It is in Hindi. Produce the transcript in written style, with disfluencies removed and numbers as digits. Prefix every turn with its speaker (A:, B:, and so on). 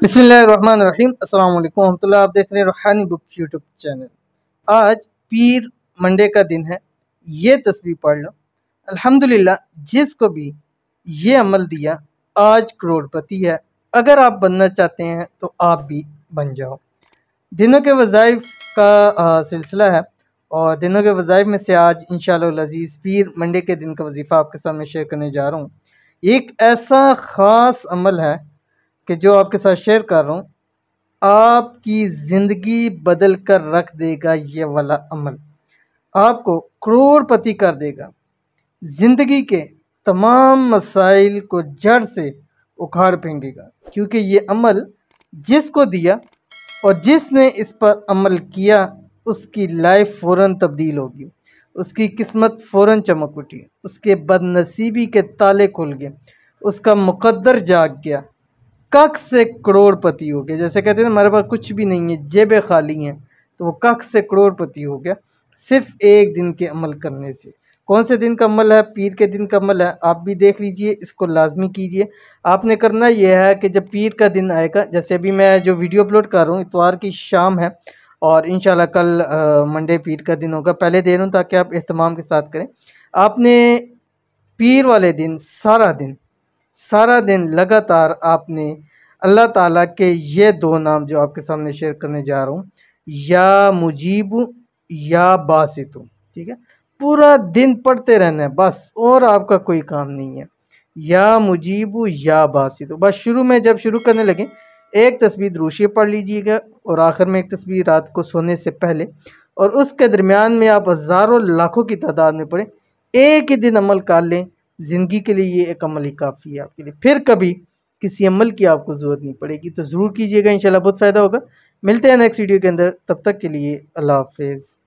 A: बिस्मिल्लाहिर्रहमानिर्रहीम अस्सलाम वालेकुम रहमतुल्लाह। आप देख रहे हैं रूहानी बुक यूट्यूब चैनल। आज पीर मंडे का दिन है। ये तस्वीर पढ़ लो। अल्हम्दुलिल्लाह, जिसको भी ये अमल दिया आज करोड़पति है। अगर आप बनना चाहते हैं तो आप भी बन जाओ। दिनों के वज़ाइफ का सिलसिला है और दिनों के वज़ाइफ में से आज इंशाअल्लाह अज़ीज़ पीर मंडे के दिन का वजीफ़ा आपके सामने शेयर करने जा रहा हूँ। एक ऐसा ख़ास अमल है कि जो आपके साथ शेयर कर रहा हूँ, आपकी ज़िंदगी बदल कर रख देगा। ये वाला अमल आपको करोड़पति कर देगा। ज़िंदगी के तमाम मसाइल को जड़ से उखाड़ फेंकेगा, क्योंकि ये अमल जिसको दिया और जिसने इस पर अमल किया उसकी लाइफ फ़ौरन तब्दील होगी, उसकी किस्मत फ़ौरन चमक उठी, उसके बदनसीबी के ताले खुल गए, उसका मुकद्दर जाग गया, कख से करोड़पति हो गया। जैसे कहते हैं हमारे पास कुछ भी नहीं है, जेबें खाली हैं, तो वो कख से करोड़पति हो गया सिर्फ एक दिन के अमल करने से। कौन से दिन का अमल है? पीर के दिन का अमल है। आप भी देख लीजिए, इसको लाजमी कीजिए। आपने करना यह है कि जब पीर का दिन आएगा, जैसे अभी मैं जो वीडियो अपलोड कर रहा हूँ इतवार की शाम है और इंशाल्लाह कल मंडे पीर का दिन होगा, पहले दे रहा हूँ ताकि आप एहतमाम के साथ करें। आपने पीर वाले दिन सारा दिन लगातार आपने अल्लाह ताला के ये दो नाम जो आपके सामने शेयर करने जा रहा हूँ, या मुजीबु या बासितु, ठीक है। पूरा दिन पढ़ते रहना है बस, और आपका कोई काम नहीं है। या मुजीबु या बासितु, बस शुरू में जब शुरू करने लगे एक तस्बीह दुरूशी पढ़ लीजिएगा और आखिर में एक तस्बीह रात को सोने से पहले, और उसके दरमियान में आप हज़ारों लाखों की तादाद में पढ़ें। एक ही दिन अमल कर लें, ज़िंदगी के लिए ये एक अमल ही काफ़ी है आपके लिए। फिर कभी किसी अमल की आपको ज़रूरत नहीं पड़ेगी, तो ज़रूर कीजिएगा, इंशाल्लाह बहुत फ़ायदा होगा। मिलते हैं नेक्स्ट वीडियो के अंदर, तब तक के लिए अल्लाह हाफ़िज़।